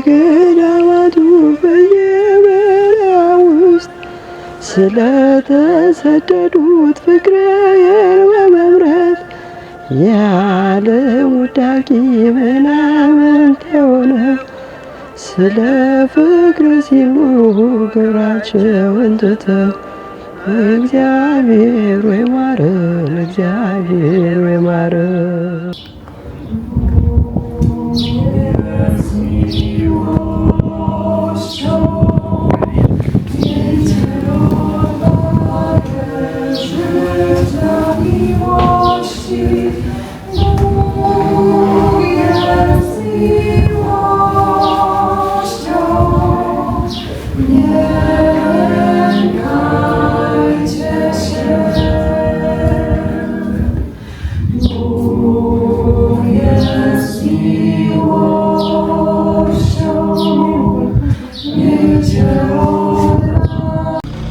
ገዳማቱ በየበረሃው ውስጥ ስለተሰደዱት ፍቅርህን በመምረጥ የዓለም ውዳቂ ምናምን ተሆነ ስለ ፍቅር ሲሉ ግብራቸውን ትተው እግዚአብሔር ወይ ማረን፣ እግዚአብሔር ወይ ማረን።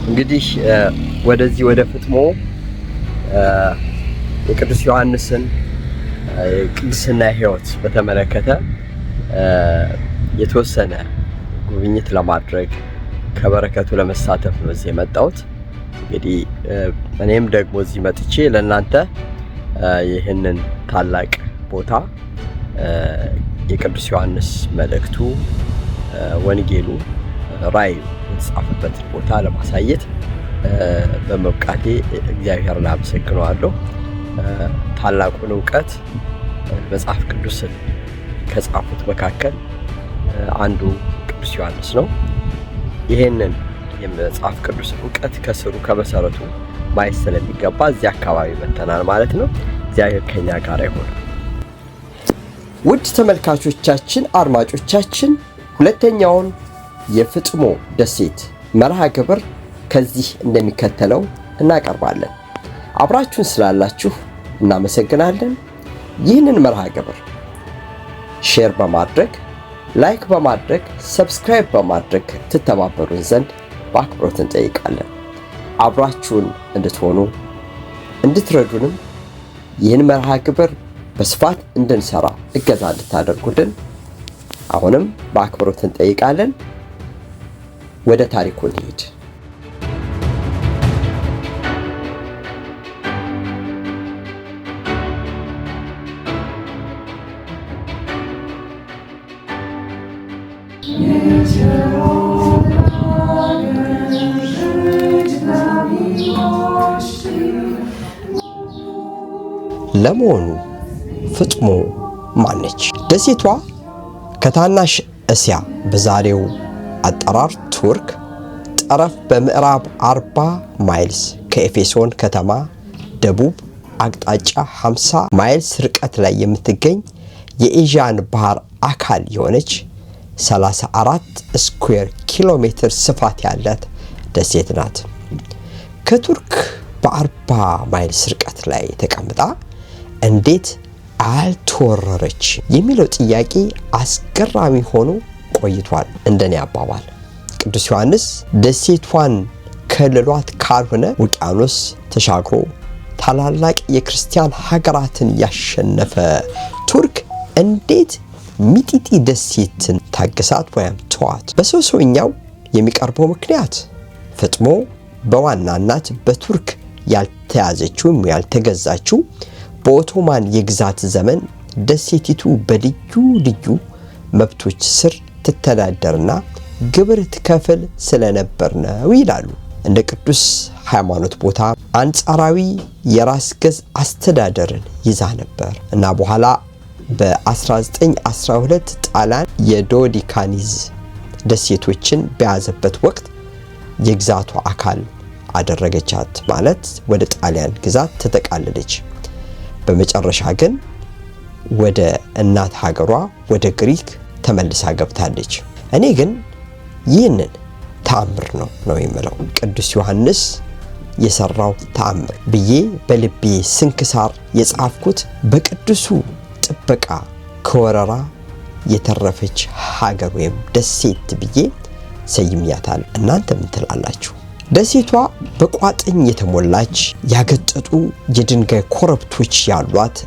እንግዲህ ወደዚህ ወደ ፍጥሞ የቅዱስ ዮሐንስን የቅድስና ሕይወት በተመለከተ የተወሰነ ጉብኝት ለማድረግ ከበረከቱ ለመሳተፍ ነው እዚህ የመጣሁት። እንግዲህ እኔም ደግሞ እዚህ መጥቼ ለእናንተ ይህንን ታላቅ ቦታ የቅዱስ ዮሐንስ መልእክቱ፣ ወንጌሉ፣ ራእዩ የተጻፈበት ቦታ ለማሳየት በመብቃቴ እግዚአብሔርን አመሰግነዋለሁ። ታላቁን እውቀት መጽሐፍ ቅዱስን ከጻፉት መካከል አንዱ ቅዱስ ዮሐንስ ነው። ይሄንን የመጽሐፍ ቅዱስ እውቀት ከስሩ ከመሰረቱ ማየት ስለሚገባ እዚህ አካባቢ መተናል ማለት ነው። እግዚአብሔር ከኛ ጋር ይሁን። ውድ ተመልካቾቻችን፣ አድማጮቻችን ሁለተኛውን የፍጥሞ ደሴት መርሃ ግብር ከዚህ እንደሚከተለው እናቀርባለን። አብራችሁን ስላላችሁ እናመሰግናለን። ይህንን መርሃ ግብር ሼር በማድረግ ላይክ በማድረግ ሰብስክራይብ በማድረግ ትተባበሩን ዘንድ በአክብሮት እንጠይቃለን። አብራችሁን እንድትሆኑ እንድትረዱንም ይህን መርሃ ግብር በስፋት እንድንሰራ እገዛ እንድታደርጉልን አሁንም በአክብሮት እንጠይቃለን። ወደ ታሪኩ እንሂድ። ለመሆኑ ፍጥሞ ማነች? ደሴቷ ከታናሽ እስያ በዛሬው አጠራር ቱርክ ጠረፍ በምዕራብ 40 ማይልስ ከኤፌሶን ከተማ ደቡብ አቅጣጫ 50 ማይልስ ርቀት ላይ የምትገኝ የኤዥያን ባህር አካል የሆነች 34 ስኩዌር ኪሎ ሜትር ስፋት ያላት ደሴት ናት። ከቱርክ በ40 ማይልስ ርቀት ላይ ተቀምጣ እንዴት አልተወረረች የሚለው ጥያቄ አስገራሚ ሆኖ ቆይቷል። እንደኔ አባባል ቅዱስ ዮሐንስ ደሴቷን ከልሏት ካልሆነ ውቅያኖስ ተሻግሮ ታላላቅ የክርስቲያን ሀገራትን ያሸነፈ ቱርክ እንዴት ሚጢጢ ደሴትን ታገሳት ወይም ተዋት? በሰውኛው የሚቀርበው ምክንያት ፍጥሞ በዋናነት በቱርክ ያልተያዘችው ያልተገዛችው በኦቶማን የግዛት ዘመን ደሴቲቱ በልዩ ልዩ መብቶች ስር ትተዳደርና ግብር ትከፍል ስለነበር ነው ይላሉ። እንደ ቅዱስ ሃይማኖት ቦታ አንጻራዊ የራስ ገዝ አስተዳደርን ይዛ ነበር እና በኋላ በ1912 ጣሊያን የዶዲካኒዝ ደሴቶችን በያዘበት ወቅት የግዛቷ አካል አደረገቻት፣ ማለት ወደ ጣሊያን ግዛት ተጠቃለለች። በመጨረሻ ግን ወደ እናት ሀገሯ ወደ ግሪክ ተመልሳ ገብታለች። እኔ ግን ይህንን ተአምር ነው የምለው፣ ቅዱስ ዮሐንስ የሰራው ተአምር ብዬ በልቤ ስንክሳር የጻፍኩት በቅዱሱ ጥበቃ ከወረራ የተረፈች ሀገር ወይም ደሴት ብዬ ሰይሜያታል። እናንተ ምን ትላላችሁ? ደሴቷ በቋጥኝ የተሞላች ያገጠጡ የድንጋይ ኮረብቶች ያሏት፣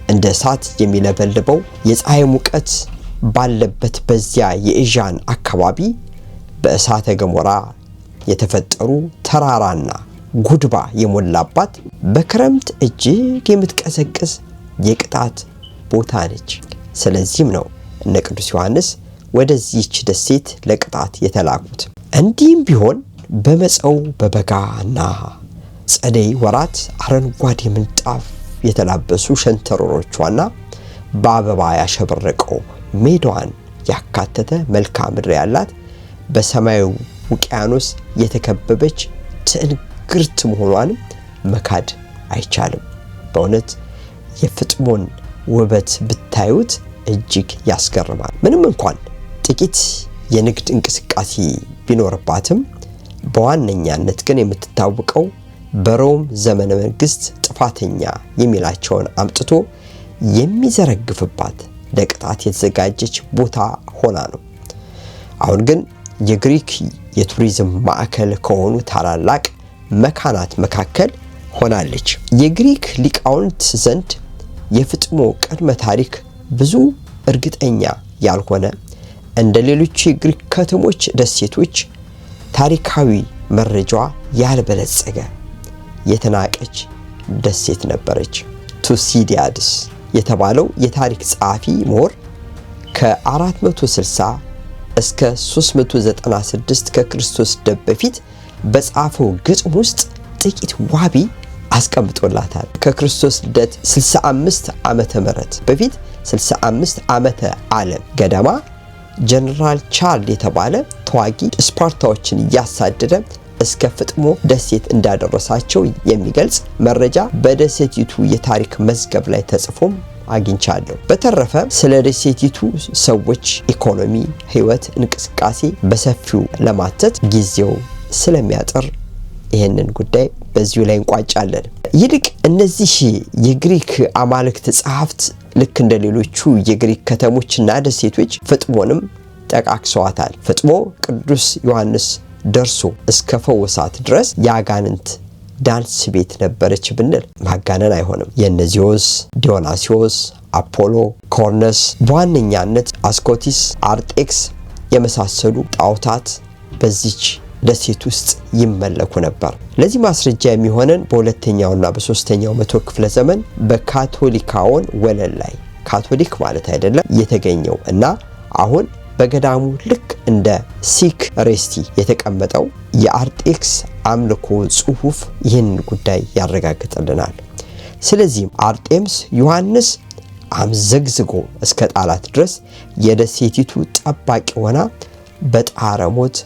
እንደ እሳት የሚለበልበው የፀሐይ ሙቀት ባለበት በዚያ የኤዥያን አካባቢ በእሳተ ገሞራ የተፈጠሩ ተራራና ጉድባ የሞላባት በክረምት እጅግ የምትቀዘቅዝ የቅጣት ቦታ ነች። ስለዚህም ነው እነ ቅዱስ ዮሐንስ ወደዚህች ደሴት ለቅጣት የተላኩት። እንዲህም ቢሆን በመጸው በበጋና ጸደይ ወራት አረንጓዴ ምንጣፍ የተላበሱ ሸንተረሮቿና በአበባ ያሸበረቀው ሜዳዋን ያካተተ መልክዓ ምድር ያላት በሰማያዊ ውቅያኖስ የተከበበች ትዕግርት መሆኗንም መካድ አይቻልም። በእውነት የፍጥሞን ውበት ብታዩት እጅግ ያስገርማል። ምንም እንኳን ጥቂት የንግድ እንቅስቃሴ ቢኖርባትም በዋነኛነት ግን የምትታወቀው በሮም ዘመነ መንግስት ጥፋተኛ የሚላቸውን አምጥቶ የሚዘረግፍባት ለቅጣት የተዘጋጀች ቦታ ሆና ነው። አሁን ግን የግሪክ የቱሪዝም ማዕከል ከሆኑ ታላላቅ መካናት መካከል ሆናለች። የግሪክ ሊቃውንት ዘንድ የፍጥሞ ቅድመ ታሪክ ብዙ እርግጠኛ ያልሆነ እንደ ሌሎች የግሪክ ከተሞች ደሴቶች ታሪካዊ መረጃዋ ያልበለጸገ የተናቀች ደሴት ነበረች። ቱሲዲያድስ የተባለው የታሪክ ጸሐፊ ምሁር ከ460 እስከ 396 ከክርስቶስ ልደት በፊት በጻፈው ግጥም ውስጥ ጥቂት ዋቢ አስቀምጦላታል። ከክርስቶስ ልደት 65 ዓመተ ምህረት በፊት 65 ዓመተ ዓለም ገደማ ጀነራል ቻርል የተባለ ተዋጊ ስፓርታዎችን እያሳደደ እስከ ፍጥሞ ደሴት እንዳደረሳቸው የሚገልጽ መረጃ በደሴቲቱ የታሪክ መዝገብ ላይ ተጽፎም አግኝቻለሁ። በተረፈ ስለ ደሴቲቱ ሰዎች ኢኮኖሚ፣ ህይወት፣ እንቅስቃሴ በሰፊው ለማተት ጊዜው ስለሚያጥር ይህንን ጉዳይ በዚሁ ላይ እንቋጫለን። ይልቅ እነዚህ የግሪክ አማልክት ጸሐፍት ልክ እንደ ሌሎቹ የግሪክ ከተሞችና ደሴቶች ፍጥሞንም ጠቃቅሰዋታል። ፍጥሞ ቅዱስ ዮሐንስ ደርሶ እስከ ፈወሳት ድረስ የአጋንንት ዳንስ ቤት ነበረች ብንል ማጋነን አይሆንም። የነዚዮስ፣ ዲዮናሲዮስ፣ አፖሎ፣ ኮርነስ፣ በዋነኛነት አስኮቲስ፣ አርጤክስ የመሳሰሉ ጣዖታት በዚች ደሴት ውስጥ ይመለኩ ነበር። ለዚህ ማስረጃ የሚሆነን በሁለተኛውና በሶስተኛው መቶ ክፍለ ዘመን በካቶሊካውን ወለል ላይ ካቶሊክ ማለት አይደለም የተገኘው እና አሁን በገዳሙ ልክ እንደ ሲክ ሬስቲ የተቀመጠው የአርጤክስ አምልኮ ጽሑፍ ይህን ጉዳይ ያረጋግጥልናል። ስለዚህም አርጤምስ ዮሐንስ አምዘግዝጎ እስከ ጣላት ድረስ የደሴቲቱ ጠባቂ ሆና በጣረ ሞት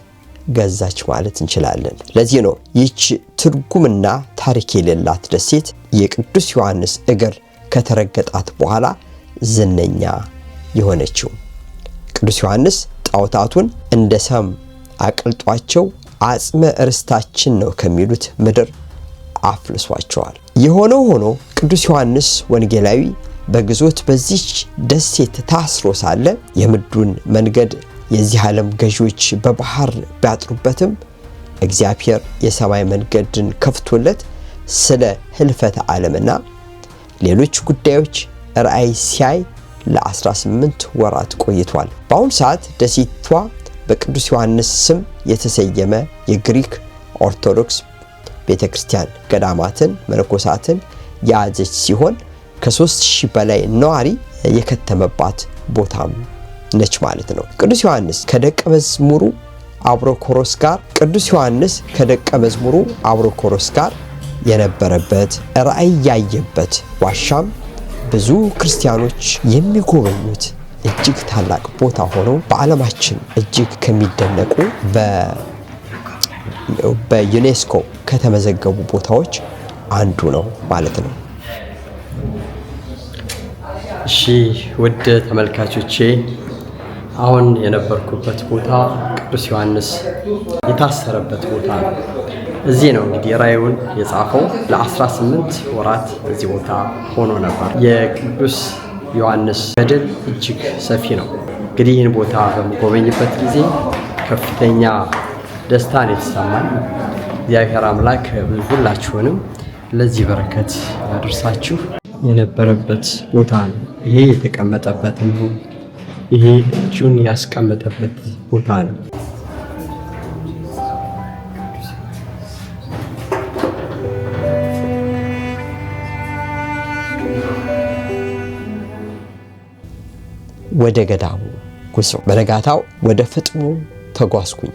ገዛች ማለት እንችላለን። ለዚህ ነው ይህች ትርጉምና ታሪክ የሌላት ደሴት የቅዱስ ዮሐንስ እግር ከተረገጣት በኋላ ዝነኛ የሆነችው። ቅዱስ ዮሐንስ ጣዖታቱን እንደ ሰም አቅልጧቸው አጽመ ርስታችን ነው ከሚሉት ምድር አፍልሷቸዋል። የሆነው ሆኖ ቅዱስ ዮሐንስ ወንጌላዊ በግዞት በዚች ደሴት ታስሮ ሳለ የምድሩን መንገድ የዚህ ዓለም ገዢዎች በባህር ቢያጥሩበትም እግዚአብሔር የሰማይ መንገድን ከፍቶለት ስለ ህልፈተ ዓለምና ሌሎች ጉዳዮች ራእይ ሲያይ ለ18 ወራት ቆይቷል። በአሁኑ ሰዓት ደሴቷ በቅዱስ ዮሐንስ ስም የተሰየመ የግሪክ ኦርቶዶክስ ቤተክርስቲያን ገዳማትን፣ መነኮሳትን ያዘች ሲሆን ከ3000 በላይ ነዋሪ የከተመባት ቦታም ነች ማለት ነው። ቅዱስ ዮሐንስ ከደቀ መዝሙሩ አብሮኮሮስ ጋር የነበረበት ራእይ ያየበት ዋሻም ብዙ ክርስቲያኖች የሚጎበኙት እጅግ ታላቅ ቦታ ሆኖ በዓለማችን እጅግ ከሚደነቁ በዩኔስኮ ከተመዘገቡ ቦታዎች አንዱ ነው ማለት ነው። እሺ ውድ ተመልካቾቼ አሁን የነበርኩበት ቦታ ቅዱስ ዮሐንስ የታሰረበት ቦታ ነው። እዚህ ነው እንግዲህ ራእዩን የጻፈው። ለ18 ወራት እዚህ ቦታ ሆኖ ነበር። የቅዱስ ዮሐንስ ገድል እጅግ ሰፊ ነው። እንግዲህ ይህን ቦታ በሚጎበኝበት ጊዜ ከፍተኛ ደስታን የተሰማኝ እግዚአብሔር አምላክ ሁላችሁንም ለዚህ በረከት ያደርሳችሁ። የነበረበት ቦታ ነው ይሄ የተቀመጠበት ነው። ይሄ እጁን ያስቀመጠበት ቦታ ነው። ወደ ገዳሙ ጉዞ። በነጋታው ወደ ፍጥሞ ተጓዝኩኝ።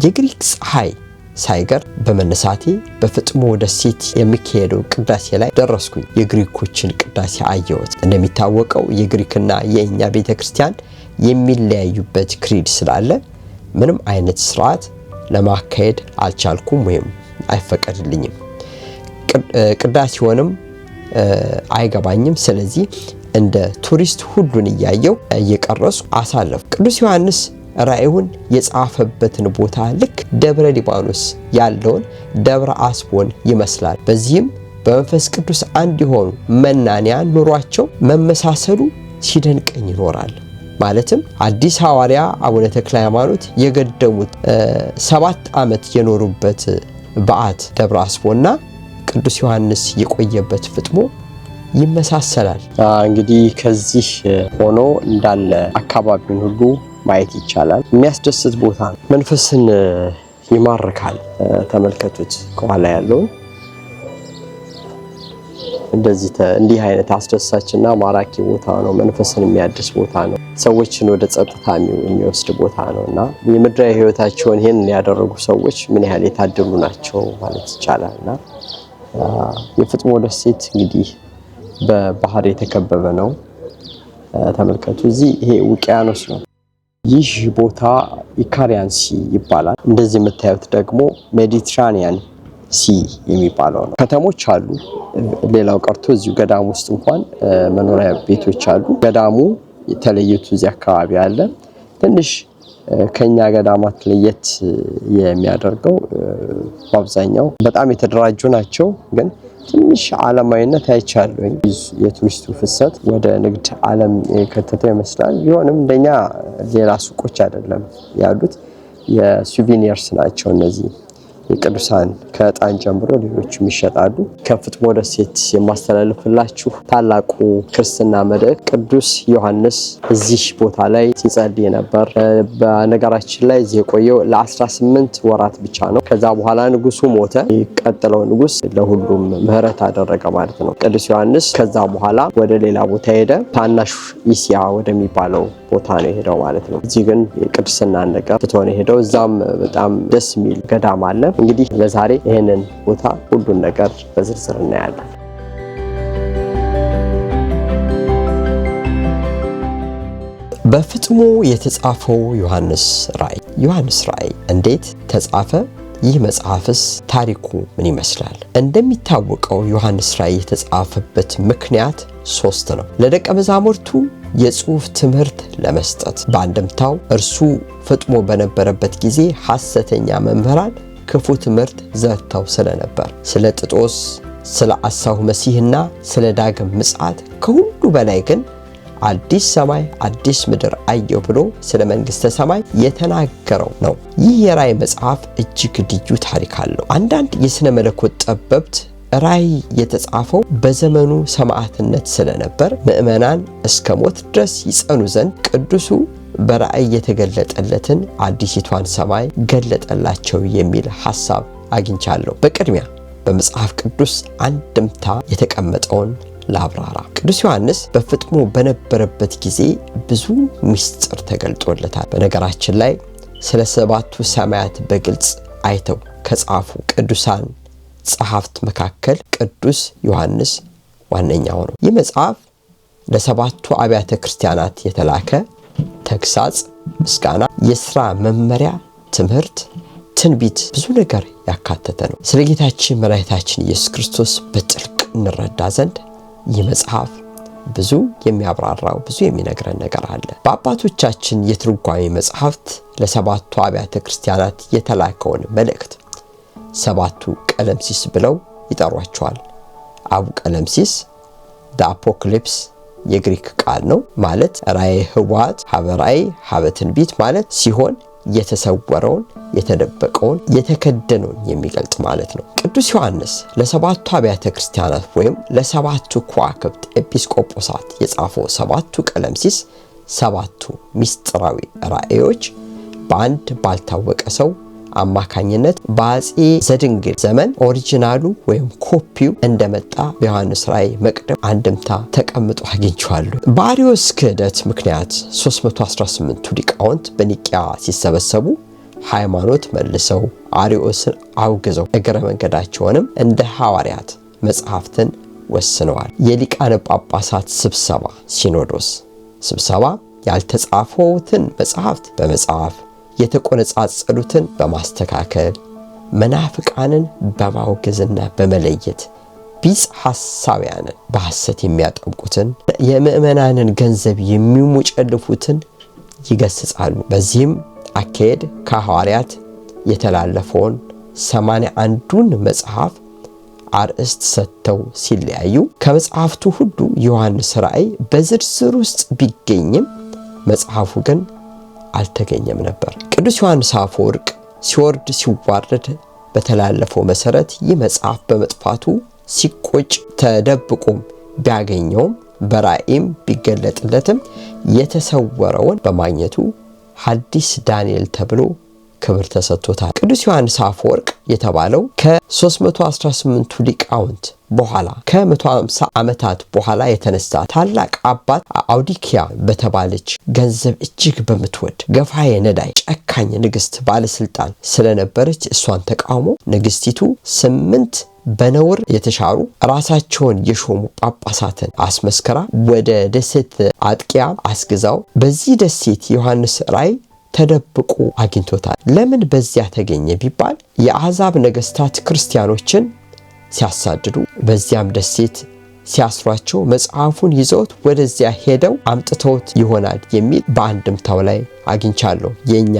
የግሪክ ፀሐይ ሳይገር በመነሳቴ በፍጥሞ ደሴት የሚካሄደው ቅዳሴ ላይ ደረስኩኝ። የግሪኮችን ቅዳሴ አየሁት። እንደሚታወቀው የግሪክና የእኛ ቤተክርስቲያን የሚለያዩበት ክሪድ ስላለ ምንም አይነት ስርዓት ለማካሄድ አልቻልኩም ወይም አይፈቀድልኝም። ቅዳሴውንም አይገባኝም። ስለዚህ እንደ ቱሪስት ሁሉን እያየው እየቀረሱ አሳለፉ። ቅዱስ ዮሐንስ ራእዩን የጻፈበትን ቦታ ልክ ደብረ ሊባኖስ ያለውን ደብረ አስቦን ይመስላል። በዚህም በመንፈስ ቅዱስ አንድ የሆኑ መናንያን ኑሯቸው መመሳሰሉ ሲደንቀኝ ይኖራል። ማለትም አዲስ ሐዋርያ አቡነ ተክለ ሃይማኖት የገደሙት 7 ዓመት የኖሩበት በዓት ደብረ አስቦና ቅዱስ ዮሐንስ የቆየበት ፍጥሞ ይመሳሰላል። እንግዲህ ከዚህ ሆኖ እንዳለ አካባቢውን ሁሉ ማየት ይቻላል። የሚያስደስት ቦታ ነው። መንፈስን ይማርካል። ተመልከቱት ከኋላ ያለውን። እንዲህ አይነት አስደሳችና ማራኪ ቦታ ነው። መንፈስን የሚያድስ ቦታ ነው። ሰዎችን ወደ ጸጥታ የሚወስድ ቦታ ነው እና የምድራዊ ሕይወታቸውን ይህን ያደረጉ ሰዎች ምን ያህል የታደሉ ናቸው ማለት ይቻላል። እና የፍጥሞ ደሴት እንግዲህ በባህር የተከበበ ነው። ተመልከቱ። ይሄ ውቅያኖስ ነው። ይህ ቦታ ኢካሪያን ሲ ይባላል። እንደዚህ የምታዩት ደግሞ ሜዲትራኒያን ሲ የሚባለው ነው። ከተሞች አሉ። ሌላው ቀርቶ እዚሁ ገዳሙ ውስጥ እንኳን መኖሪያ ቤቶች አሉ። ገዳሙ የተለየቱ እዚህ አካባቢ አለ። ትንሽ ከኛ ገዳማት ለየት የሚያደርገው በአብዛኛው በጣም የተደራጁ ናቸው፣ ግን ትንሽ ዓለማዊነት አይቻለኝ። የቱሪስቱ ፍሰት ወደ ንግድ ዓለም የከተተ ይመስላል። ቢሆንም እንደኛ ሌላ ሱቆች አይደለም ያሉት፣ የሱቬኒርስ ናቸው እነዚህ የቅዱሳን ከዕጣን ጀምሮ ሌሎችም ይሸጣሉ። ከፍጥሞ ደሴት የማስተላልፍላችሁ ታላቁ ክርስትና መልእክት ቅዱስ ዮሐንስ እዚህ ቦታ ላይ ሲጸልይ ነበር። በነገራችን ላይ እዚህ የቆየው ለ18 ወራት ብቻ ነው። ከዛ በኋላ ንጉሱ ሞተ። የቀጠለው ንጉስ ለሁሉም ምህረት አደረገ ማለት ነው። ቅዱስ ዮሐንስ ከዛ በኋላ ወደ ሌላ ቦታ ሄደ። ታናሽ ኢሲያ ወደሚባለው ቦታ ነው የሄደው ማለት ነው። እዚህ ግን የቅድስና ነገር ትቶ ነው የሄደው። እዛም በጣም ደስ የሚል ገዳም አለ። እንግዲህ ለዛሬ ይሄንን ቦታ ሁሉን ነገር በዝርዝር እናያለን። በፍጥሞ የተጻፈው ዮሐንስ ራእይ እንዴት ተጻፈ? ይህ መጽሐፍስ ታሪኩ ምን ይመስላል? እንደሚታወቀው ዮሐንስ ራእይ የተጻፈበት ምክንያት 3 ነው። ለደቀ መዛሙርቱ የጽሑፍ ትምህርት ለመስጠት፣ በአንድምታው እርሱ ፍጥሞ በነበረበት ጊዜ ሐሰተኛ መምህራን ክፉ ትምህርት ዘርተው ስለነበር፣ ስለ ጥጦስ፣ ስለ አሳው መሲህና ስለ ዳግም ምጽአት፣ ከሁሉ በላይ ግን አዲስ ሰማይ አዲስ ምድር አየሁ ብሎ ስለ መንግሥተ ሰማይ የተናገረው ነው። ይህ የራእይ መጽሐፍ እጅግ ልዩ ታሪክ አለው። አንዳንድ የሥነ መለኮት ጠበብት ራእይ የተጻፈው በዘመኑ ሰማዕትነት ስለነበር ምዕመናን እስከ ሞት ድረስ ይጸኑ ዘንድ ቅዱሱ በራእይ የተገለጠለትን አዲሲቷን ሰማይ ገለጠላቸው የሚል ሐሳብ አግኝቻለሁ። በቅድሚያ በመጽሐፍ ቅዱስ አንድምታ የተቀመጠውን ላብራራ። ቅዱስ ዮሐንስ በፍጥሞ በነበረበት ጊዜ ብዙ ምስጢር ተገልጦለታል። በነገራችን ላይ ስለ 7ቱ ሰማያት በግልጽ አይተው ከጻፉ ቅዱሳን ጸሐፍት መካከል ቅዱስ ዮሐንስ ዋነኛው ነው። ይህ መጽሐፍ ለ7ቱ አብያተ ክርስቲያናት የተላከ ተግሳጽ፣ ምስጋና፣ የሥራ መመሪያ፣ ትምህርት፣ ትንቢት፣ ብዙ ነገር ያካተተ ነው። ስለ ጌታችን መድኃኒታችን ኢየሱስ ክርስቶስ በጥልቅ እንረዳ ዘንድ ይህ መጽሐፍ ብዙ የሚያብራራው ብዙ የሚነግረን ነገር አለ። በአባቶቻችን የትርጓሜ መጽሐፍት ለ7ቱ አብያተ ክርስቲያናት የተላከውን መልእክት 7ቱ ቀለምሲስ ብለው ይጠሯቸዋል። አቡ ቀለምሲስ አፖካሊፕስ የግሪክ ቃል ነው። ማለት ራእየ ህቡዓት፣ ሀበ ራእይ፣ ሀበ ትንቢት ማለት ሲሆን የተሰወረውን፣ የተደበቀውን፣ የተከደነውን የሚገልጥ ማለት ነው። ቅዱስ ዮሐንስ ለ7ቱ አብያተ ክርስቲያናት ወይም ለ7ቱ ከዋክብት ኤጲስቆጶሳት የጻፈው 7ቱ ቀለምሲስ 7ቱ ሚስጥራዊ ራእዮች በአንድ ባልታወቀ ሰው አማካኝነት በአፄ ዘድንግል ዘመን ኦሪጂናሉ ወይም ኮፒው እንደመጣ በዮሐንስ ራእይ መቅደም አንድምታ ተቀምጦ አግኝቻለሁ። በአርዮስ ክህደት ምክንያት 318ቱ ሊቃውንት በኒቂያ ሲሰበሰቡ ሃይማኖት መልሰው አርዮስን አውግዘው እግረ መንገዳቸውንም እንደ ሐዋርያት መጽሐፍትን ወስነዋል። የሊቃነ ጳጳሳት ስብሰባ ሲኖዶስ ስብሰባ ያልተጻፈውትን መጽሐፍት በመጽሐፍ የተቆነጻጸሉትን በማስተካከል መናፍቃንን በማውገዝና በመለየት ቢጽ ሐሳውያንን በሐሰት የሚያጠምቁትን የምእመናንን ገንዘብ የሚሙጨልፉትን ይገስጻሉ። በዚህም አካሄድ ከሐዋርያት የተላለፈውን 81ዱን መጽሐፍ አርእስት ሰጥተው ሲለያዩ ከመጽሐፍቱ ሁሉ ዮሐንስ ራእይ በዝርዝር ውስጥ ቢገኝም መጽሐፉ ግን አልተገኘም ነበር። ቅዱስ ዮሐንስ አፈወርቅ ሲወርድ ሲዋረድ በተላለፈው መሰረት ይህ መጽሐፍ በመጥፋቱ ሲቆጭ ተደብቆም ቢያገኘውም በራእይም ቢገለጥለትም የተሰወረውን በማግኘቱ ሐዲስ ዳንኤል ተብሎ ክብር ተሰጥቶታል። ቅዱስ ዮሐንስ አፈወርቅ የተባለው ከ318ቱ ሊቃውንት በኋላ ከ150 ዓመታት በኋላ የተነሳ ታላቅ አባት አውዲኪያ በተባለች ገንዘብ እጅግ በምትወድ ገፋዬ ነዳይ ጨካኝ ንግስት ባለስልጣን ስለነበረች እሷን ተቃውሞ ንግስቲቱ 8 በነውር የተሻሩ ራሳቸውን የሾሙ ጳጳሳትን አስመስከራ ወደ ደሴት አጥቂያ አስግዛው በዚህ ደሴት ዮሐንስ ራእይ ተደብቆ አግኝቶታል። ለምን በዚያ ተገኘ ቢባል የአሕዛብ ነገስታት ክርስቲያኖችን ሲያሳድዱ በዚያም ደሴት ሲያስሯቸው መጽሐፉን ይዘውት ወደዚያ ሄደው አምጥተውት ይሆናል የሚል በአንድምታው ላይ አግኝቻለሁ። የኛ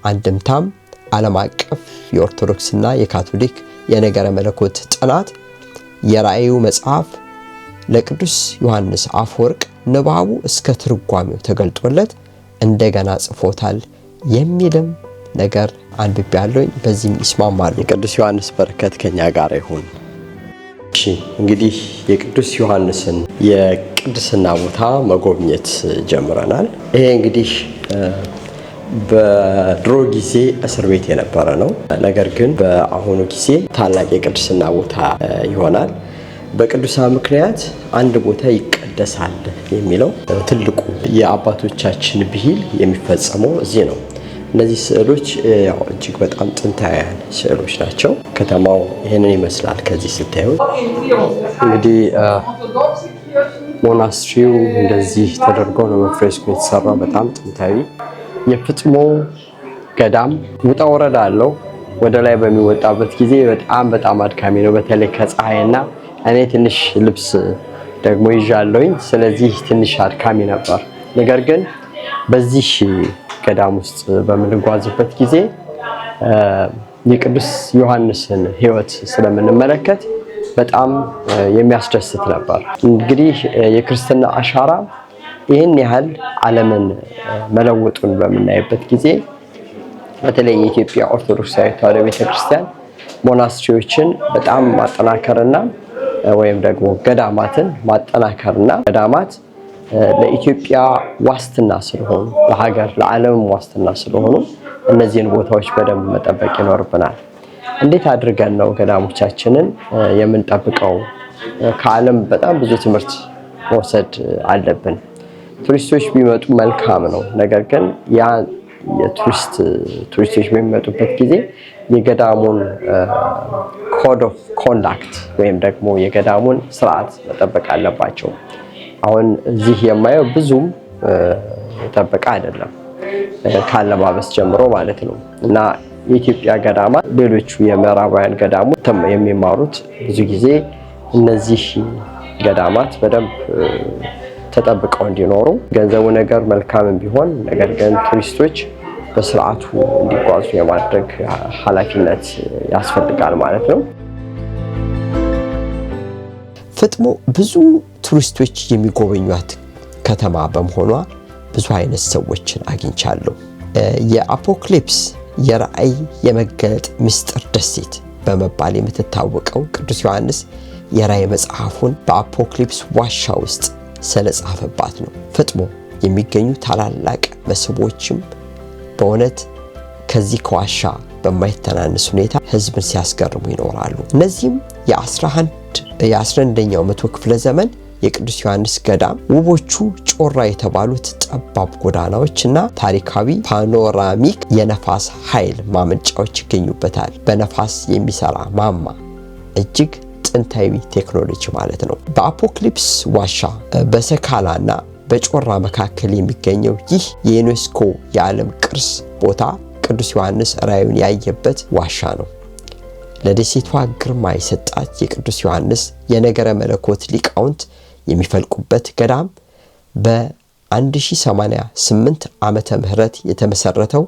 አንድምታም ዓለም አቀፍ የኦርቶዶክስና የካቶሊክ የነገረ መለኮት ጥናት የራእዩ መጽሐፍ ለቅዱስ ዮሐንስ አፈወርቅ ንባቡ እስከ ትርጓሜው ተገልጦለት እንደገና ጽፎታል የሚልም ነገር አንብቤያለሁኝ። በዚህም ይስማማሉ። የቅዱስ ዮሐንስ በረከት ከኛ ጋር ይሁን። እሺ እንግዲህ የቅዱስ ዮሐንስን የቅድስና ቦታ መጎብኘት ጀምረናል። ይሄ እንግዲህ በድሮ ጊዜ እስር ቤት የነበረ ነው። ነገር ግን በአሁኑ ጊዜ ታላቅ የቅድስና ቦታ ይሆናል። በቅዱሳን ምክንያት አንድ ቦታ ይቀደሳል የሚለው ትልቁ የአባቶቻችን ብሂል የሚፈጸመው እዚህ ነው። እነዚህ ስዕሎች እጅግ በጣም ጥንታውያን ስዕሎች ናቸው። ከተማው ይህንን ይመስላል። ከዚህ ስታዩት እንግዲህ ሞናስትሪው እንደዚህ ተደርጎ ነው በፍሬስኮ የተሰራው። በጣም ጥንታዊ የፍጥሞ ገዳም ውጣ ወረዳ አለው። ወደ ላይ በሚወጣበት ጊዜ በጣም አድካሚ ነው። በተለይ ከፀሐይና እኔ ትንሽ ልብስ ደግሞ ይዣለሁኝ። ስለዚህ ትንሽ አድካሚ ነበር። ነገር ግን በዚህ ገዳም ውስጥ በምንጓዝበት ጊዜ የቅዱስ ዮሐንስን ሕይወት ስለምንመለከት በጣም የሚያስደስት ነበር። እንግዲህ የክርስትና አሻራ ይህን ያህል ዓለምን መለወጡን በምናይበት ጊዜ በተለይ የኢትዮጵያ ኦርቶዶክሳዊ ተዋሕዶ ቤተክርስቲያን ሞናስትሪዎችን በጣም ማጠናከርና ወይም ደግሞ ገዳማትን ማጠናከርና ገዳማት ለኢትዮጵያ ዋስትና ስለሆኑ ለሀገር ለዓለም ዋስትና ስለሆኑ እነዚህን ቦታዎች በደንብ መጠበቅ ይኖርብናል። እንዴት አድርገን ነው ገዳሞቻችንን የምንጠብቀው? ከዓለም በጣም ብዙ ትምህርት መውሰድ አለብን። ቱሪስቶች ቢመጡ መልካም ነው። ነገር ግን ያ ቱሪስቶች በሚመጡበት ጊዜ የገዳሙን ኮድ ኦፍ ኮንዳክት ወይም ደግሞ የገዳሙን ስርዓት መጠበቅ አለባቸው። አሁን እዚህ የማየው ብዙም የጠበቀ አይደለም፣ ካለባበስ ጀምሮ ማለት ነው። እና የኢትዮጵያ ገዳማት ሌሎቹ የምዕራባውያን ገዳሞች የሚማሩት ብዙ ጊዜ እነዚህ ገዳማት በደንብ ተጠብቀው እንዲኖሩ ገንዘቡ ነገር መልካም ቢሆን፣ ነገር ግን ቱሪስቶች በስርዓቱ እንዲጓዙ የማድረግ ኃላፊነት ያስፈልጋል ማለት ነው። ፍጥሞ ብዙ ቱሪስቶች የሚጎበኟት ከተማ በመሆኗ ብዙ አይነት ሰዎችን አግኝቻለሁ። የአፖክሊፕስ የራእይ የመገለጥ ምስጢር ደሴት በመባል የምትታወቀው ቅዱስ ዮሐንስ የራእይ መጽሐፉን በአፖክሊፕስ ዋሻ ውስጥ ስለጻፈባት ነው። ፍጥሞ የሚገኙ ታላላቅ መስህቦችም በእውነት ከዚህ ከዋሻ በማይተናነስ ሁኔታ ህዝብን ሲያስገርሙ ይኖራሉ። እነዚህም የ11ኛው መቶ ክፍለ ዘመን የቅዱስ ዮሐንስ ገዳም ውቦቹ ጮራ የተባሉት ጠባብ ጎዳናዎችና ታሪካዊ ፓኖራሚክ የነፋስ ኃይል ማመንጫዎች ይገኙበታል። በነፋስ የሚሰራ ማማ እጅግ ጥንታዊ ቴክኖሎጂ ማለት ነው። በአፖክሊፕስ ዋሻ በሰካላና በጮራ መካከል የሚገኘው ይህ የዩኔስኮ የዓለም ቅርስ ቦታ ቅዱስ ዮሐንስ ራእዩን ያየበት ዋሻ ነው። ለደሴቷ ግርማ የሰጣት የቅዱስ ዮሐንስ የነገረ መለኮት ሊቃውንት የሚፈልቁበት ገዳም በ1088 ዓመተ ምህረት የተመሰረተው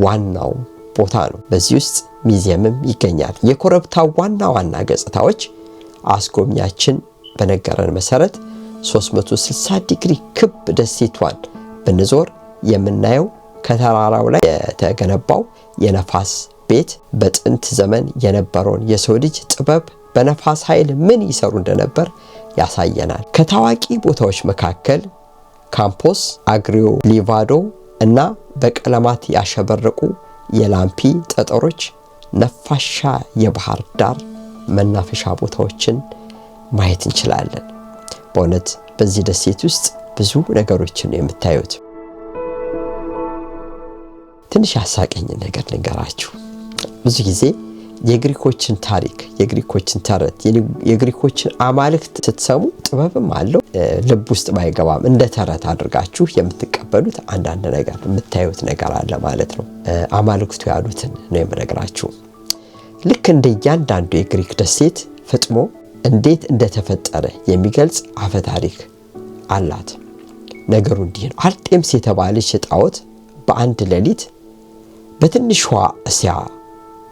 ዋናው ቦታ ነው። በዚህ ውስጥ ሚዚየምም ይገኛል። የኮረብታው ዋና ገጽታዎች አስጎብኛችን በነገረን መሰረት 360 ዲግሪ ክብ ደሴቷን ብንዞር የምናየው ከተራራው ላይ የተገነባው የነፋስ ቤት በጥንት ዘመን የነበረውን የሰው ልጅ ጥበብ በነፋስ ኃይል ምን ይሰሩ እንደነበር ያሳየናል። ከታዋቂ ቦታዎች መካከል ካምፖስ አግሪዮ ሊቫዶ እና በቀለማት ያሸበረቁ የላምፒ ጠጠሮች ነፋሻ የባህር ዳር መናፈሻ ቦታዎችን ማየት እንችላለን። በእውነት በዚህ ደሴት ውስጥ ብዙ ነገሮችን የምታዩት። ትንሽ ያሳቀኝ ነገር ልንገራችሁ። ብዙ ጊዜ የግሪኮችን ታሪክ፣ የግሪኮችን ተረት፣ የግሪኮችን አማልክት ስትሰሙ ጥበብም አለው ልብ ውስጥ ባይገባም እንደ ተረት አድርጋችሁ የምትቀበሉት አንዳንድ ነገር የምታዩት ነገር አለ ማለት ነው። አማልክቱ ያሉትን ነው የምነግራችሁ። ልክ እንደ እያንዳንዱ የግሪክ ደሴት ፍጥሞ እንዴት እንደተፈጠረ የሚገልጽ አፈ ታሪክ አላት። ነገሩ እንዲህ ነው። አርጤምስ የተባለች ጣዖት በአንድ ሌሊት በትንሿ እስያ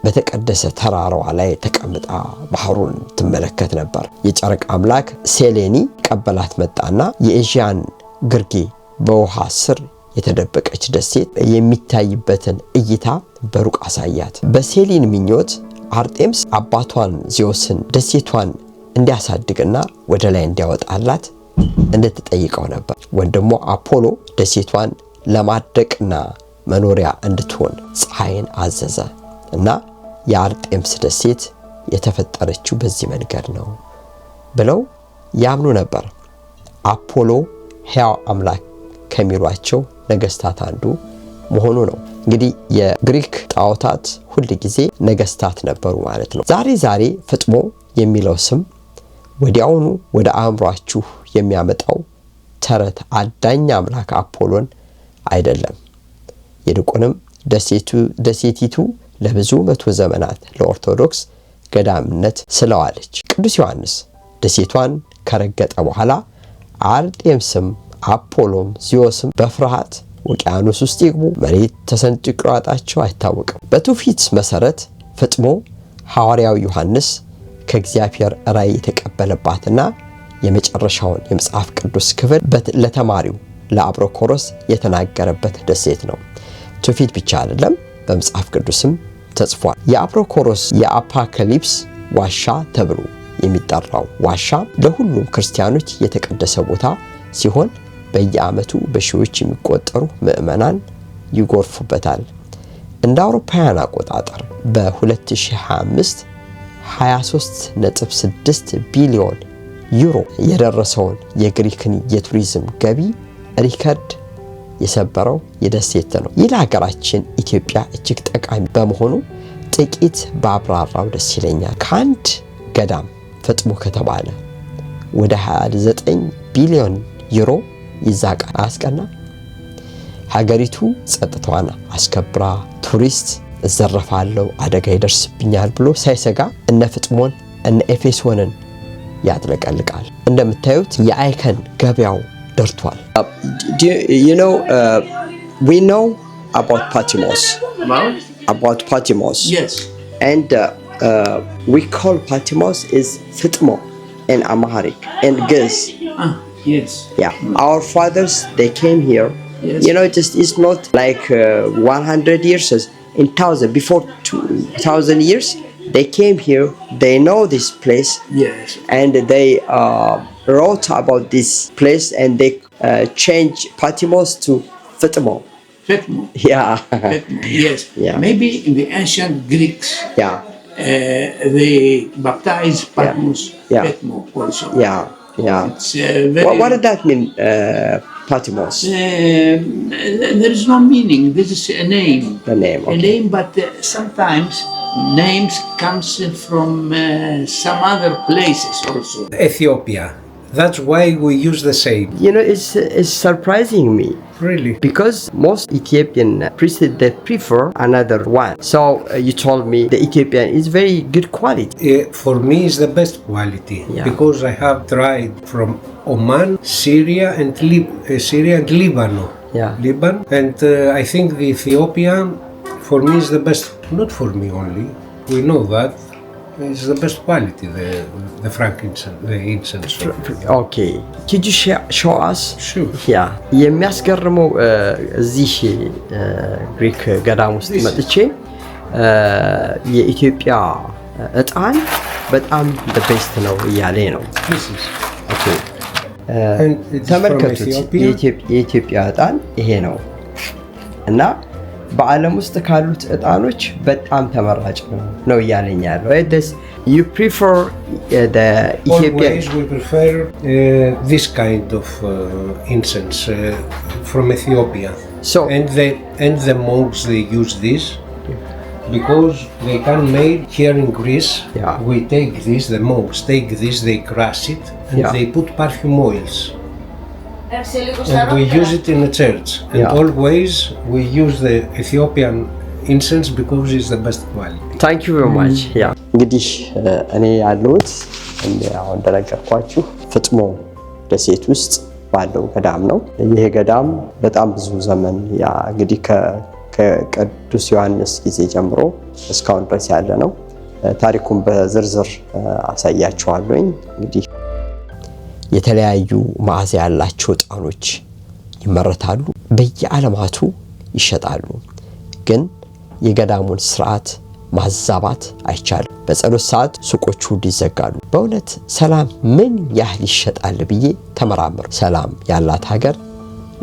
በተቀደሰ ተራራዋ ላይ ተቀምጣ ባህሩን ትመለከት ነበር። የጨረቃ አምላክ ሴሌኒ ቀበላት መጣና የኤዥያን ግርጌ በውሃ ስር የተደበቀች ደሴት የሚታይበትን እይታ በሩቅ አሳያት። በሴሊን ምኞት አርጤምስ አባቷን ዚዮስን ደሴቷን እንዲያሳድግና ወደ ላይ እንዲያወጣላት እንድትጠይቀው ነበር። ወንድሞ አፖሎ ደሴቷን ለማድረቅና መኖሪያ እንድትሆን ፀሐይን አዘዘ እና የአርጤምስ ደሴት የተፈጠረችው በዚህ መንገድ ነው ብለው ያምኑ ነበር። አፖሎ ሕያው አምላክ ከሚሏቸው ነገስታት አንዱ መሆኑ ነው። እንግዲህ የግሪክ ጣዖታት ሁል ጊዜ ነገስታት ነበሩ ማለት ነው። ዛሬ ፍጥሞ የሚለው ስም ወዲያውኑ ወደ አእምሯችሁ የሚያመጣው ተረት አዳኝ አምላክ አፖሎን አይደለም። ይልቁንም ደሴቲቱ ለብዙ መቶ ዘመናት ለኦርቶዶክስ ገዳምነት ስለዋለች። ቅዱስ ዮሐንስ ደሴቷን ከረገጠ በኋላ አርጤምስም አፖሎም ዚዮስም በፍርሃት ውቅያኖስ ውስጥ ይግቡ፣ መሬት ተሰንጥቆ ይዋጣቸው አይታወቅም። በትውፊት መሰረት ፍጥሞ ሐዋርያው ዮሐንስ ከእግዚአብሔር ራእይ የተቀበለባትና የመጨረሻውን የመጽሐፍ ቅዱስ ክፍል ለተማሪው ለአብሮኮሮስ የተናገረበት ደሴት ነው። ትውፊት ብቻ አይደለም፣ በመጽሐፍ ቅዱስም ተጽፏል። የአብሮኮሮስ የአፖካሊፕስ ዋሻ ተብሎ የሚጠራው ዋሻ ለሁሉም ክርስቲያኖች የተቀደሰ ቦታ ሲሆን በየዓመቱ በሺዎች የሚቆጠሩ ምዕመናን ይጎርፉበታል። እንደ አውሮፓውያን አቆጣጠር በ2025 23.6 ቢሊዮን ዩሮ የደረሰውን የግሪክን የቱሪዝም ገቢ ሪከርድ የሰበረው የደሴት ነው። ይህ ለሀገራችን ኢትዮጵያ እጅግ ጠቃሚ በመሆኑ ጥቂት ባብራራው ደስ ይለኛል። ከአንድ ገዳም ፍጥሞ ከተባለ ወደ 29 ቢሊዮን ዩሮ ይዛቃል። አያስቀና? ሀገሪቱ ጸጥታዋን አስከብራ ቱሪስት እዘረፋለሁ አደጋ ይደርስብኛል ብሎ ሳይሰጋ እነ ፍጥሞን እነ ኤፌሶንን ያጥለቀልቃል። እንደምታዩት የአይከን ገበያው ደርቷል። We know about Patmos. About Patmos. Yes. And we call Patmos is Fitmo in Amharic and Giz. Yes. Yeah. Our fathers, they came here. Yes. It's not like 100 years, in 1000, before 2000 years, they came here. They know this place. Yes. And they wrote about this place and they change Patmos to Fetmo. Fetmo. Yeah. Fetmo, yes. Yeah. Maybe in the ancient Greeks, Yeah. they baptized Patmos Yeah. Fetmo also. Yeah. Yeah. It's very. What did that mean, Patmos? There is no meaning. This is a name. The name, A okay. name, but sometimes names comes from some other places also. Ethiopia. That's why we use the same. You know, it's surprising me. Really? Because most Ethiopian priests, they prefer another one. So you told me the Ethiopian is very good quality. For me, it's the best quality Yeah. because I have tried from Oman, Syria, and Lebanon. Yeah. Lebanon, and I think the Ethiopian, for me, is the best. Not for me only. We know that it's the best quality. The frankincense, the incense. Okay. Could you show us? Sure. Yeah. የሚያስገርመው እዚህ ግሪክ ገዳም ውስጥ መጥቼ የኢትዮጵያ እጣን በጣም the best ነው እያለ ነው። This is. Okay. And it's ተመልከቱት from Ethiopia. የኢትዮጵያ እጣን ይሄ ነው እና በዓለም ውስጥ ካሉት እጣኖች በጣም ተመራጭ ነው እያለኝ ያለው። You prefer the Ethiopian? Always we prefer this kind of incense from Ethiopia. So and the monks they use this because they can make here in Greece. Yeah. We take this. The monks take this. They crush it and Yeah. they put perfume oils. And we use it in the church. And Yeah. always we use the Ethiopian incense because it's the best quality. Thank you very much. Yeah. እንግዲህ እኔ ያለሁት አሁን እንደነገርኳችሁ ፍጥሞ ደሴት ውስጥ ባለው ገዳም ነው። ይሄ ገዳም በጣም ብዙ ዘመን እንግዲህ ከቅዱስ ዮሐንስ ጊዜ ጀምሮ እስካሁን ድረስ ያለ ነው። ታሪኩን በዝርዝር አሳያችኋለሁኝ። እንግዲህ የተለያዩ መዓዛ ያላቸው ዕጣኖች ይመረታሉ፣ በየዓለማቱ ይሸጣሉ። ግን የገዳሙን ስርዓት ማዛባት አይቻልም። በጸሎት ሰዓት ሱቆቹ ይዘጋሉ። በእውነት ሰላም ምን ያህል ይሸጣል ብዬ ተመራመር። ሰላም ያላት ሀገር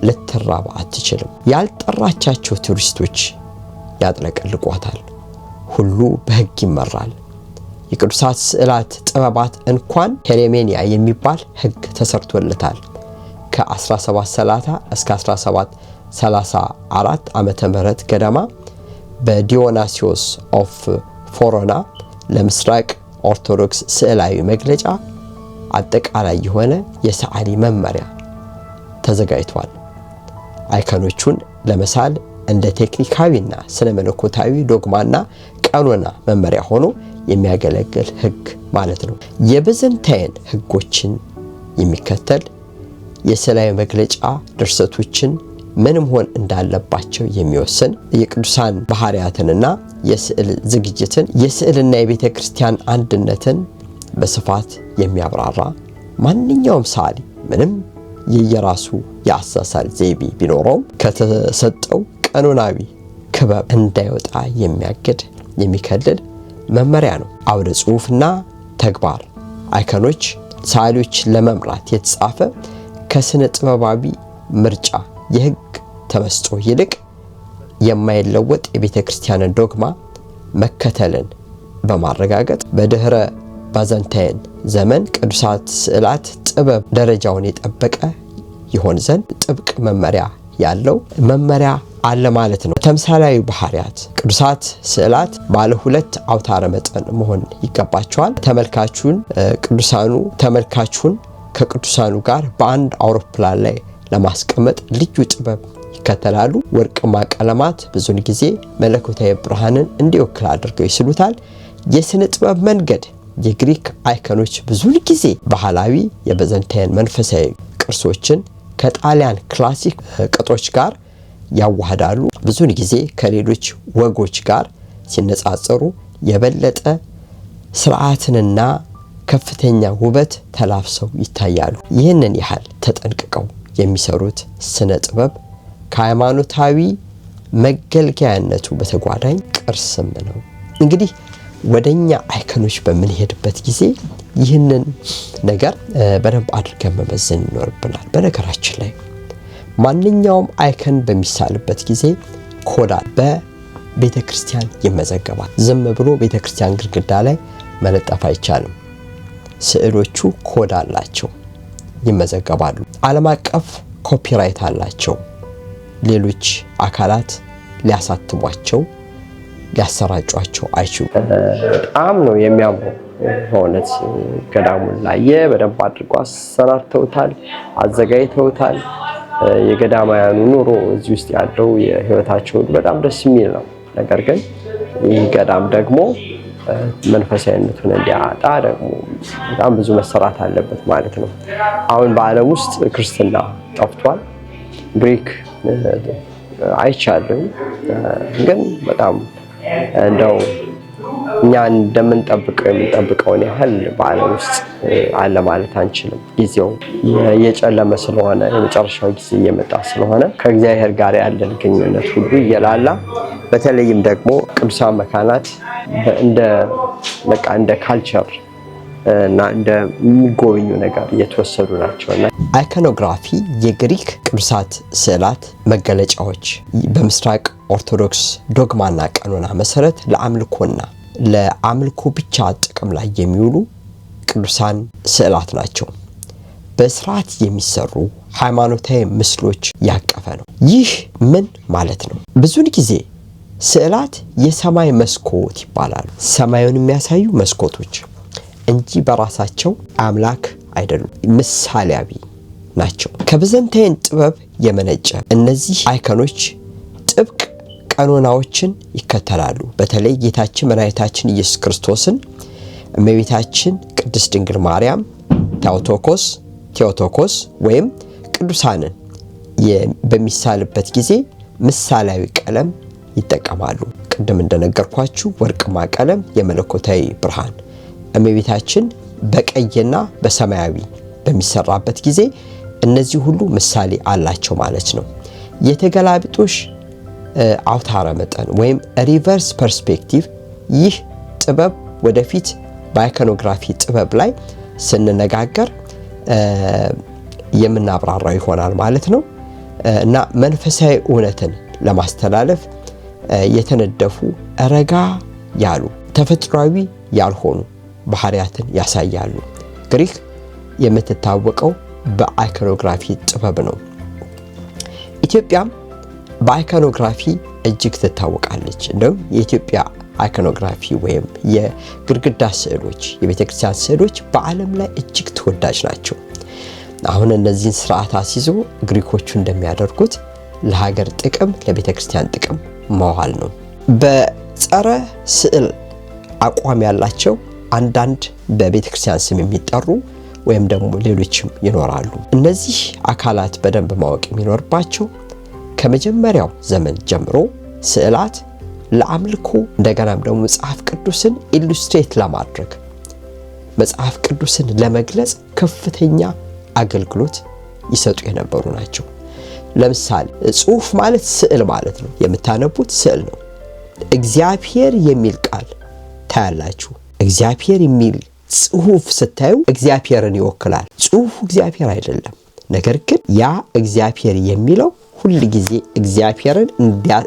ልትራብ አትችልም። ያልጠራቻቸው ቱሪስቶች ያጥለቀልቋታል። ሁሉ በሕግ ይመራል። የቅዱሳት ስዕላት ጥበባት እንኳን ሄሬሜኒያ የሚባል ሕግ ተሰርቶለታል። ከ1730 እስከ 1734 ዓመተ ምህረት ገደማ በዲዮናሲዮስ ኦፍ ፎሮና ለምስራቅ ኦርቶዶክስ ስዕላዊ መግለጫ አጠቃላይ የሆነ የሰዓሊ መመሪያ ተዘጋጅቷል። አይኮኖቹን ለመሳል እንደ ቴክኒካዊና ስነ መለኮታዊ ዶግማና ቀኖና መመሪያ ሆኖ የሚያገለግል ሕግ ማለት ነው። የቢዛንታይን ሕጎችን የሚከተል የስዕላዊ መግለጫ ድርሰቶችን ምን መሆን እንዳለባቸው የሚወስን የቅዱሳን ባህሪያትንና የስዕል ዝግጅትን የስዕልና የቤተ ክርስቲያን አንድነትን በስፋት የሚያብራራ ማንኛውም ሰዓሊ ምንም የየራሱ የአሳሳል ዘይቤ ቢኖረውም ከተሰጠው ቀኖናዊ ክበብ እንዳይወጣ የሚያግድ የሚከልል መመሪያ ነው። አውደ ጽሑፍና ተግባር አይኮኖች ሰዓሊዎች ለመምራት የተጻፈ ከስነ ጥበባዊ ምርጫ የሕግ ተመስጦ ይልቅ የማይለወጥ የቤተ ክርስቲያንን ዶግማ መከተልን በማረጋገጥ በድህረ ባዛንታይን ዘመን ቅዱሳት ስዕላት ጥበብ ደረጃውን የጠበቀ ይሆን ዘንድ ጥብቅ መመሪያ ያለው መመሪያ አለ ማለት ነው። ተምሳሌያዊ ባህሪያት ቅዱሳት ስዕላት ባለ ሁለት አውታረ መጠን መሆን ይገባቸዋል። ተመልካቹን ከቅዱሳኑ ጋር በአንድ አውሮፕላን ላይ ለማስቀመጥ ልዩ ጥበብ ይከተላሉ። ወርቅማ ቀለማት ብዙውን ጊዜ መለኮታዊ ብርሃንን እንዲወክል አድርገው ይስሉታል። የስነ ጥበብ መንገድ የግሪክ አይኮኖች ብዙውን ጊዜ ባህላዊ የቢዛንታይን መንፈሳዊ ቅርሶችን ከጣሊያን ክላሲክ ቅጦች ጋር ያዋህዳሉ። ብዙውን ጊዜ ከሌሎች ወጎች ጋር ሲነጻጸሩ የበለጠ ስርዓትንና ከፍተኛ ውበት ተላብሰው ይታያሉ። ይህንን ያህል ተጠንቅቀው የሚሰሩት ስነ ጥበብ ከሃይማኖታዊ መገልገያነቱ በተጓዳኝ ቅርስም ነው። እንግዲህ ወደኛ አይከኖች በምንሄድበት ጊዜ ይህንን ነገር በደንብ አድርገን መመዘን ይኖርብናል። በነገራችን ላይ ማንኛውም አይከን በሚሳልበት ጊዜ ኮድ በቤተክርስቲያን ይመዘገባል። ዝም ብሎ ቤተክርስቲያን ግድግዳ ላይ መለጠፍ አይቻልም። ስዕሎቹ ኮድ አላቸው፣ ይመዘገባሉ። ዓለም አቀፍ ኮፒራይት አላቸው። ሌሎች አካላት ሊያሳትሟቸው ሊያሰራጯቸው አይችሉም። በጣም ነው የሚያምረው። በእውነት ገዳሙን ላየ በደንብ አድርገው አሰናድተውታል፣ አዘጋጅተውታል። የገዳማውያኑ ኑሮ እዚህ ውስጥ ያለው የህይወታቸው በጣም ደስ የሚል ነው። ነገር ግን ይህ ገዳም ደግሞ መንፈሳዊነቱን እንዲያጣ ደግሞ በጣም ብዙ መሰራት አለበት ማለት ነው። አሁን በዓለም ውስጥ ክርስትና ጠፍቷል። ግሪክ አይቻልም፣ ግን በጣም እንደው እኛ እንደምንጠብቀው የምንጠብቀውን ያህል በዓለም ውስጥ አለ ማለት አንችልም። ጊዜው የጨለመ ስለሆነ የመጨረሻው ጊዜ እየመጣ ስለሆነ ከእግዚአብሔር ጋር ያለን ግንኙነት ሁሉ እየላላ፣ በተለይም ደግሞ ቅዱሳን መካናት እንደ ካልቸር እና እንደሚጎበኙ ነገር እየተወሰዱ ናቸውና አይኮኖግራፊ የግሪክ ቅዱሳት ስዕላት መገለጫዎች በምስራቅ ኦርቶዶክስ ዶግማና ቀኖና መሰረት ለአምልኮ ብቻ ጥቅም ላይ የሚውሉ ቅዱሳን ስዕላት ናቸው። በስርዓት የሚሰሩ ሃይማኖታዊ ምስሎች ያቀፈ ነው። ይህ ምን ማለት ነው? ብዙውን ጊዜ ስዕላት የሰማይ መስኮት ይባላሉ። ሰማዩን የሚያሳዩ መስኮቶች እንጂ በራሳቸው አምላክ አይደሉም፣ ምሳሌያዊ ናቸው። ከብዘንታይን ጥበብ የመነጨ እነዚህ አይከኖች ጥብቅ ቀኖናዎችን ይከተላሉ። በተለይ ጌታችን መድኃኒታችን ኢየሱስ ክርስቶስን እመቤታችን ቅድስት ድንግል ማርያም ቴዎቶኮስ ወይም ቅዱሳንን በሚሳልበት ጊዜ ምሳሌያዊ ቀለም ይጠቀማሉ። ቅድም እንደነገርኳችሁ ወርቅማ ቀለም የመለኮታዊ ብርሃን፣ እመቤታችን በቀይና በሰማያዊ በሚሰራበት ጊዜ እነዚህ ሁሉ ምሳሌ አላቸው ማለት ነው። የተገላቢጦሽ አውታረ መጠን ወይም ሪቨርስ ፐርስፔክቲቭ፣ ይህ ጥበብ ወደፊት በአይኮኖግራፊ ጥበብ ላይ ስንነጋገር የምናብራራው ይሆናል ማለት ነው። እና መንፈሳዊ እውነትን ለማስተላለፍ የተነደፉ ረጋ ያሉ ተፈጥሯዊ ያልሆኑ ባህሪያትን ያሳያሉ። ግሪክ የምትታወቀው በአይኮኖግራፊ ጥበብ ነው። ኢትዮጵያም በአይኮኖግራፊ እጅግ ትታወቃለች። እንደውም የኢትዮጵያ አይኮኖግራፊ ወይም የግድግዳ ስዕሎች፣ የቤተክርስቲያን ስዕሎች በዓለም ላይ እጅግ ተወዳጅ ናቸው። አሁን እነዚህን ስርዓት አስይዞ ግሪኮቹ እንደሚያደርጉት ለሀገር ጥቅም ለቤተክርስቲያን ጥቅም መዋል ነው። በጸረ ስዕል አቋም ያላቸው አንዳንድ በቤተክርስቲያን ስም የሚጠሩ ወይም ደግሞ ሌሎችም ይኖራሉ። እነዚህ አካላት በደንብ ማወቅ የሚኖርባቸው ከመጀመሪያው ዘመን ጀምሮ ስዕላት ለአምልኮ እንደገናም ደግሞ መጽሐፍ ቅዱስን ኢሉስትሬት ለማድረግ መጽሐፍ ቅዱስን ለመግለጽ ከፍተኛ አገልግሎት ይሰጡ የነበሩ ናቸው። ለምሳሌ ጽሑፍ ማለት ስዕል ማለት ነው። የምታነቡት ስዕል ነው። እግዚአብሔር የሚል ቃል ታያላችሁ። እግዚአብሔር የሚል ጽሑፍ ስታዩ እግዚአብሔርን ይወክላል። ጽሑፉ እግዚአብሔር አይደለም። ነገር ግን ያ እግዚአብሔር የሚለው ሁሉ ጊዜ እግዚአብሔርን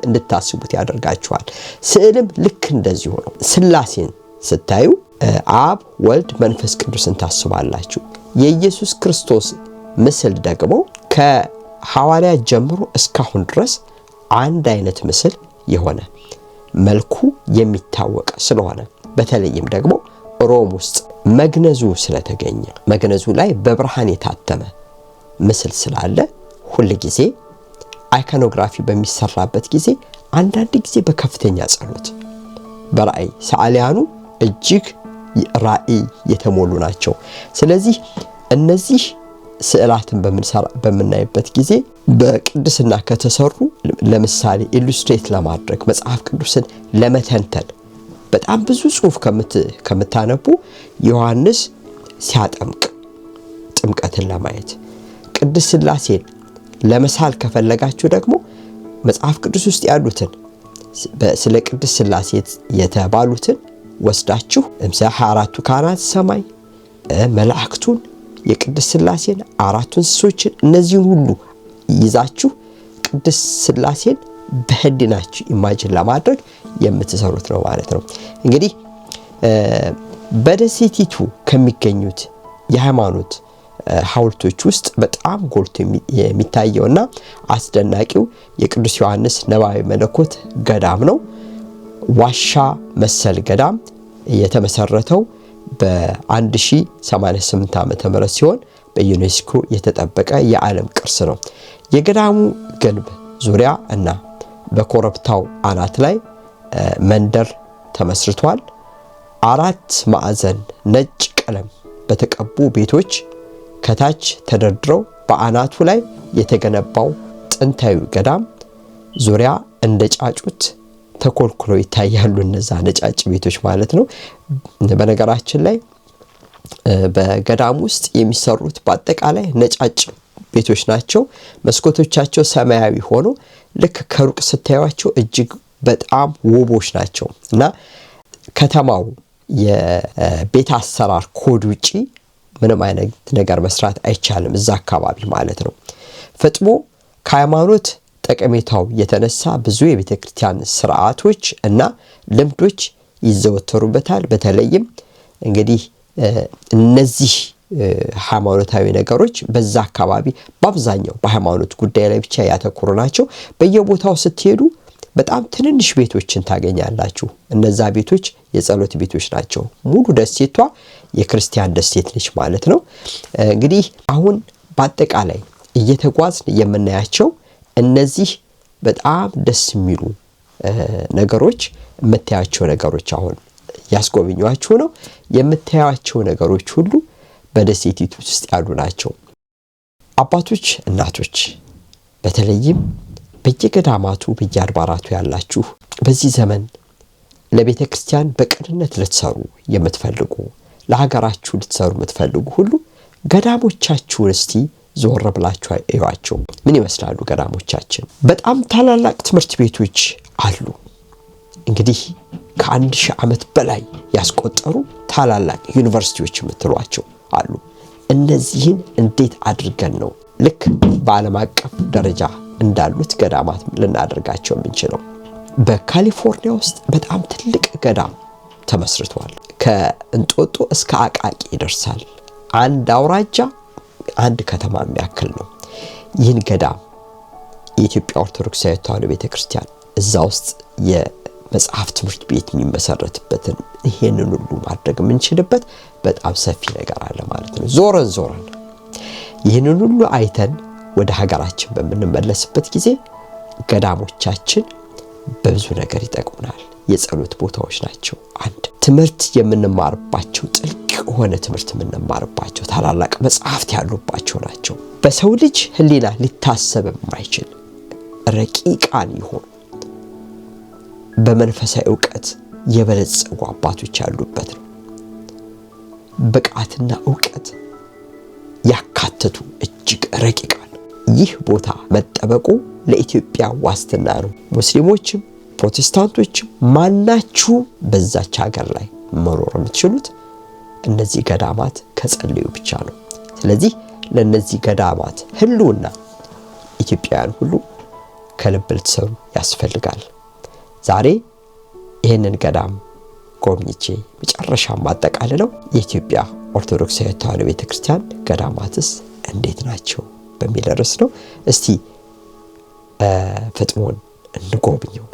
እንድታስቡት ያደርጋችኋል። ስዕልም ልክ እንደዚሁ ነው። ሥላሴን ስታዩ አብ፣ ወልድ፣ መንፈስ ቅዱስን ታስባላችሁ። የኢየሱስ ክርስቶስ ምስል ደግሞ ከሐዋርያት ጀምሮ እስካሁን ድረስ አንድ አይነት ምስል የሆነ መልኩ የሚታወቅ ስለሆነ በተለይም ደግሞ ሮም ውስጥ መግነዙ ስለተገኘ መግነዙ ላይ በብርሃን የታተመ ምስል ስላለ ሁሉ ጊዜ አይኮኖግራፊ በሚሰራበት ጊዜ አንዳንድ ጊዜ በከፍተኛ ጸሎት በራእይ ሰዓሊያኑ እጅግ ራእይ የተሞሉ ናቸው። ስለዚህ እነዚህ ስዕላትን በምናይበት ጊዜ በቅድስና ከተሰሩ ለምሳሌ ኢሉስትሬት ለማድረግ መጽሐፍ ቅዱስን ለመተንተን በጣም ብዙ ጽሑፍ ከምታነቡ ዮሐንስ ሲያጠምቅ ጥምቀትን ለማየት ቅድስት ሥላሴን ለመሳል ከፈለጋችሁ ደግሞ መጽሐፍ ቅዱስ ውስጥ ያሉትን ስለ ቅድስት ሥላሴ የተባሉትን ወስዳችሁ ለምሳሌ 24ቱ ካህናተ ሰማይ መላእክቱን የቅድስት ሥላሴን 4ቱ እንስሶችን እነዚህን ሁሉ ይዛችሁ ቅድስት ሥላሴን በህሊናችሁ ኢማጂን ለማድረግ የምትሰሩት ነው ማለት ነው። እንግዲህ በደሴቲቱ ከሚገኙት የሃይማኖት ሐውልቶች ውስጥ በጣም ጎልቶ የሚታየውና አስደናቂው የቅዱስ ዮሐንስ ነባቤ መለኮት ገዳም ነው። ዋሻ መሰል ገዳም የተመሰረተው በ1088 ዓመተ ምህረት ሲሆን በዩኔስኮ የተጠበቀ የዓለም ቅርስ ነው። የገዳሙ ግንብ ዙሪያ እና በኮረብታው አናት ላይ መንደር ተመስርቷል። 4 ማዕዘን ነጭ ቀለም በተቀቡ ቤቶች ከታች ተደርድረው በአናቱ ላይ የተገነባው ጥንታዊ ገዳም ዙሪያ እንደ ጫጩት ተኮልኩሎ ይታያሉ። እነዛ ነጫጭ ቤቶች ማለት ነው። በነገራችን ላይ በገዳም ውስጥ የሚሰሩት በአጠቃላይ ነጫጭ ቤቶች ናቸው። መስኮቶቻቸው ሰማያዊ ሆኖ ልክ ከሩቅ ስታዩቸው እጅግ በጣም ውቦች ናቸው እና ከተማው የቤት አሰራር ኮድ ውጪ ምንም አይነት ነገር መስራት አይቻልም እዛ አካባቢ ማለት ነው። ፈጥሞ ከሃይማኖት ጠቀሜታው የተነሳ ብዙ የቤተክርስቲያን ስርዓቶች እና ልምዶች ይዘወተሩበታል። በተለይም እንግዲህ እነዚህ ሃይማኖታዊ ነገሮች በዛ አካባቢ በአብዛኛው በሃይማኖት ጉዳይ ላይ ብቻ ያተኮሩ ናቸው። በየቦታው ስትሄዱ በጣም ትንንሽ ቤቶችን ታገኛላችሁ። እነዛ ቤቶች የጸሎት ቤቶች ናቸው። ሙሉ ደሴቷ የክርስቲያን ደሴት ነች ማለት ነው። እንግዲህ አሁን በአጠቃላይ እየተጓዝን የምናያቸው እነዚህ በጣም ደስ የሚሉ ነገሮች የምታያቸው ነገሮች አሁን ያስጎብኛችሁ ነው። የምታያቸው ነገሮች ሁሉ በደሴቲቱ ውስጥ ያሉ ናቸው። አባቶች፣ እናቶች በተለይም በየገዳማቱ በየአድባራቱ ያላችሁ በዚህ ዘመን ለቤተ ክርስቲያን በቅንነት ልትሰሩ የምትፈልጉ ለሀገራችሁ ልትሰሩ የምትፈልጉ ሁሉ ገዳሞቻችሁን እስቲ ዞር ብላችሁ እዩዋቸው። ምን ይመስላሉ ገዳሞቻችን? በጣም ታላላቅ ትምህርት ቤቶች አሉ። እንግዲህ ከ1000 ዓመት በላይ ያስቆጠሩ ታላላቅ ዩኒቨርሲቲዎች የምትሏቸው አሉ። እነዚህን እንዴት አድርገን ነው ልክ በዓለም አቀፍ ደረጃ እንዳሉት ገዳማት ልናደርጋቸው የምንችለው? በካሊፎርኒያ ውስጥ በጣም ትልቅ ገዳም ተመስርቷል። ከእንጦጦ እስከ አቃቂ ይደርሳል። አንድ አውራጃ አንድ ከተማ የሚያክል ነው። ይህን ገዳም የኢትዮጵያ ኦርቶዶክሳዊት ተዋሕዶ ቤተክርስቲያን እዛ ውስጥ የመጽሐፍ ትምህርት ቤት የሚመሰረትበትን ይሄንን ሁሉ ማድረግ የምንችልበት በጣም ሰፊ ነገር አለ ማለት ነው። ዞረን ይህንን ሁሉ አይተን ወደ ሀገራችን በምንመለስበት ጊዜ ገዳሞቻችን በብዙ ነገር ይጠቅሙናል። የጸሎት ቦታዎች ናቸው። አንድ ትምህርት የምንማርባቸው ጥልቅ የሆነ ትምህርት የምንማርባቸው ታላላቅ መጽሐፍት ያሉባቸው ናቸው። በሰው ልጅ ሕሊና ሊታሰብ የማይችል ረቂቃን ይሆኑ በመንፈሳዊ ዕውቀት የበለጸጉ አባቶች ያሉበት ነው። ብቃትና ዕውቀት ያካተቱ እጅግ ረቂቃን ይህ ቦታ መጠበቁ ለኢትዮጵያ ዋስትና ነው። ሙስሊሞችም ፕሮቴስታንቶችም ማናችሁ በዛች ሀገር ላይ መኖር የምትችሉት እነዚህ ገዳማት ከጸለዩ ብቻ ነው። ስለዚህ ለነዚህ ገዳማት ህልውና ኢትዮጵያውያን ሁሉ ከልብ ልትሰሩ ያስፈልጋል። ዛሬ ይህንን ገዳም ጎብኝቼ መጨረሻ ማጠቃለለው የኢትዮጵያ ኦርቶዶክሳዊት ተዋሕዶ ቤተክርስቲያን ገዳማትስ እንዴት ናቸው በሚል ርዕስ ነው። እስቲ ፍጥሞን እንጎብኘው።